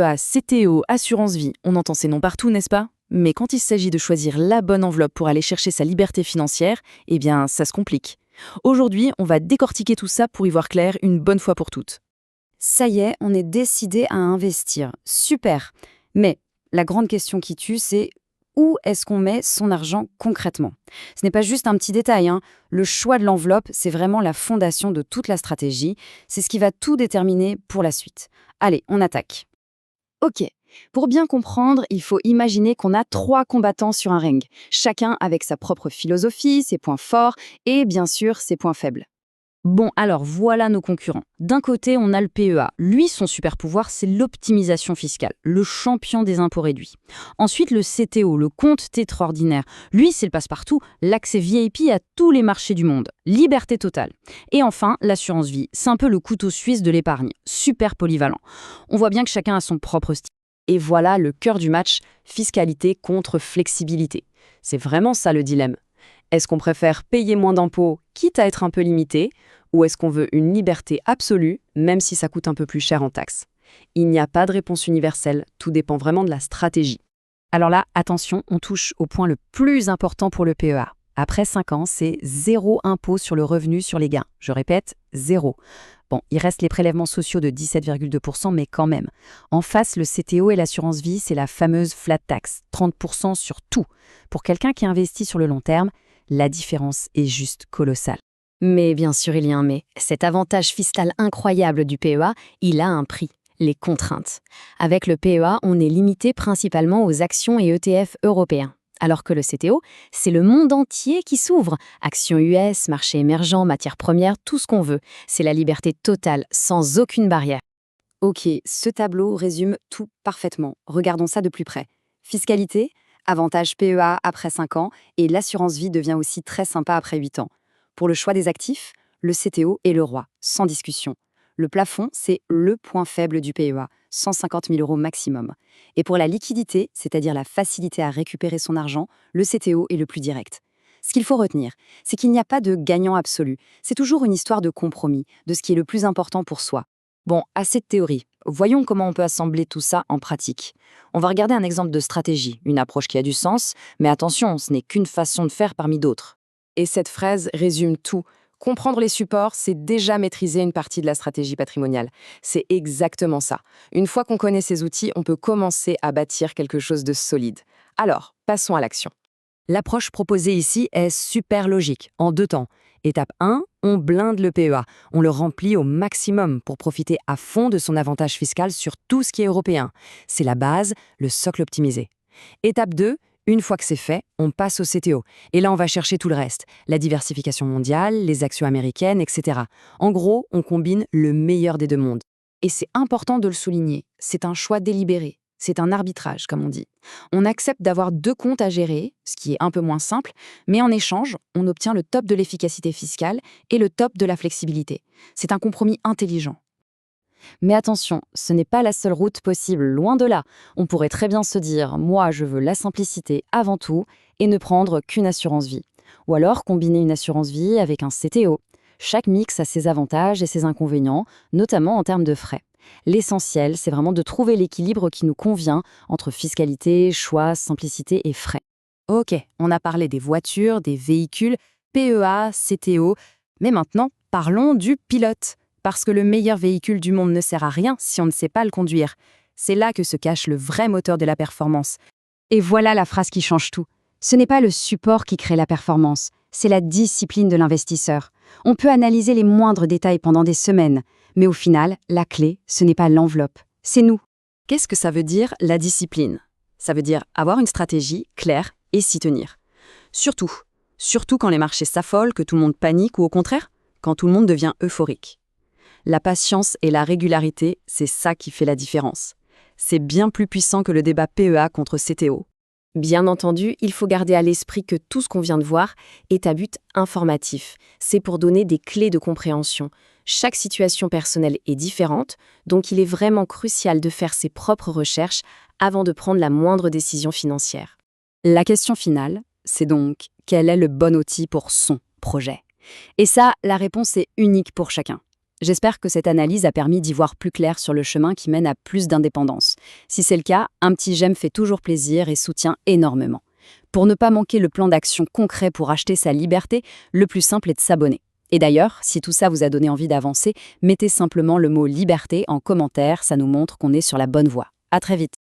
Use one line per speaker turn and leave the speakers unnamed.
PEA, CTO, assurance vie, on entend ces noms partout, n'est-ce pas? Mais quand il s'agit de choisir la bonne enveloppe pour aller chercher sa liberté financière, eh bien, ça se complique. Aujourd'hui, on va décortiquer tout ça pour y voir clair une bonne fois pour toutes.
Ça y est, on est décidé à investir. Super. Mais la grande question qui tue, c'est où est-ce qu'on met son argent concrètement? Ce n'est pas juste un petit détail, hein. Le choix de l'enveloppe, c'est vraiment la fondation de toute la stratégie. C'est ce qui va tout déterminer pour la suite. Allez, on attaque. Ok. Pour bien comprendre, il faut imaginer qu'on a 3 combattants sur un ring, chacun avec sa propre philosophie, ses points forts et bien sûr ses points faibles.
Bon, alors voilà nos concurrents. D'un côté, on a le PEA. Lui, son super pouvoir, c'est l'optimisation fiscale, le champion des impôts réduits. Ensuite, le CTO, le compte tétraordinaire. Lui, c'est le passe-partout, l'accès VIP à tous les marchés du monde. Liberté totale. Et enfin, l'assurance vie. C'est un peu le couteau suisse de l'épargne. Super polyvalent. On voit bien que chacun a son propre style. Et voilà le cœur du match, fiscalité contre flexibilité. C'est vraiment ça le dilemme. Est-ce qu'on préfère payer moins d'impôts, quitte à être un peu limité, ou est-ce qu'on veut une liberté absolue, même si ça coûte un peu plus cher en taxes? Il n'y a pas de réponse universelle, tout dépend vraiment de la stratégie. Alors là, attention, on touche au point le plus important pour le PEA. Après 5 ans, c'est 0 impôt sur le revenu sur les gains. Je répète, 0. Bon, il reste les prélèvements sociaux de 17,2%, mais quand même. En face, le CTO et l'assurance vie, c'est la fameuse flat tax, 30% sur tout. Pour quelqu'un qui investit sur le long terme, la différence est juste colossale.
Mais bien sûr, il y a un mais. Cet avantage fiscal incroyable du PEA, il a un prix, les contraintes. Avec le PEA, on est limité principalement aux actions et ETF européens. Alors que le CTO, c'est le monde entier qui s'ouvre. Actions US, marchés émergents, matières premières, tout ce qu'on veut. C'est la liberté totale, sans aucune barrière. Ok, ce tableau résume tout parfaitement. Regardons ça de plus près. Fiscalité, avantage PEA après 5 ans, et l'assurance vie devient aussi très sympa après 8 ans. Pour le choix des actifs, le CTO est le roi, sans discussion. Le plafond, c'est le point faible du PEA, 150 000 € maximum. Et pour la liquidité, c'est-à-dire la facilité à récupérer son argent, le CTO est le plus direct. Ce qu'il faut retenir, c'est qu'il n'y a pas de gagnant absolu. C'est toujours une histoire de compromis, de ce qui est le plus important pour soi.
Bon, assez de théorie. Voyons comment on peut assembler tout ça en pratique. On va regarder un exemple de stratégie, une approche qui a du sens, mais attention, ce n'est qu'une façon de faire parmi d'autres. Et cette phrase résume tout. Comprendre les supports, c'est déjà maîtriser une partie de la stratégie patrimoniale. C'est exactement ça. Une fois qu'on connaît ces outils, on peut commencer à bâtir quelque chose de solide. Alors, passons à l'action. L'approche proposée ici est super logique, en 2 temps. Étape 1, on blinde le PEA. On le remplit au maximum pour profiter à fond de son avantage fiscal sur tout ce qui est européen. C'est la base, le socle optimisé. Étape 2, une fois que c'est fait, on passe au CTO. Et là, on va chercher tout le reste. La diversification mondiale, les actions américaines, etc. En gros, on combine le meilleur des deux mondes. Et c'est important de le souligner, c'est un choix délibéré. C'est un arbitrage, comme on dit. On accepte d'avoir 2 comptes à gérer, ce qui est un peu moins simple, mais en échange, on obtient le top de l'efficacité fiscale et le top de la flexibilité. C'est un compromis intelligent. Mais attention, ce n'est pas la seule route possible, loin de là. On pourrait très bien se dire « moi, je veux la simplicité avant tout » et ne prendre qu'une assurance vie. Ou alors combiner une assurance vie avec un CTO. Chaque mix a ses avantages et ses inconvénients, notamment en termes de frais. L'essentiel, c'est vraiment de trouver l'équilibre qui nous convient entre fiscalité, choix, simplicité et frais. Ok, on a parlé des voitures, des véhicules, PEA, CTO, mais maintenant, parlons du pilote. Parce que le meilleur véhicule du monde ne sert à rien si on ne sait pas le conduire. C'est là que se cache le vrai moteur de la performance.
Et voilà la phrase qui change tout. Ce n'est pas le support qui crée la performance, c'est la discipline de l'investisseur. On peut analyser les moindres détails pendant des semaines, mais au final, la clé, ce n'est pas l'enveloppe, c'est nous.
Qu'est-ce que ça veut dire, la discipline? Ça veut dire avoir une stratégie claire et s'y tenir. Surtout quand les marchés s'affolent, que tout le monde panique ou au contraire, quand tout le monde devient euphorique. La patience et la régularité, c'est ça qui fait la différence. C'est bien plus puissant que le débat PEA contre CTO. Bien entendu, il faut garder à l'esprit que tout ce qu'on vient de voir est à but informatif. C'est pour donner des clés de compréhension. Chaque situation personnelle est différente, donc il est vraiment crucial de faire ses propres recherches avant de prendre la moindre décision financière.
La question finale, c'est donc quel est le bon outil pour son projet? Et ça, la réponse est unique pour chacun. J'espère que cette analyse a permis d'y voir plus clair sur le chemin qui mène à plus d'indépendance. Si c'est le cas, un petit j'aime fait toujours plaisir et soutient énormément. Pour ne pas manquer le plan d'action concret pour acheter sa liberté, le plus simple est de s'abonner. Et d'ailleurs, si tout ça vous a donné envie d'avancer, mettez simplement le mot liberté en commentaire, ça nous montre qu'on est sur la bonne voie. À très vite.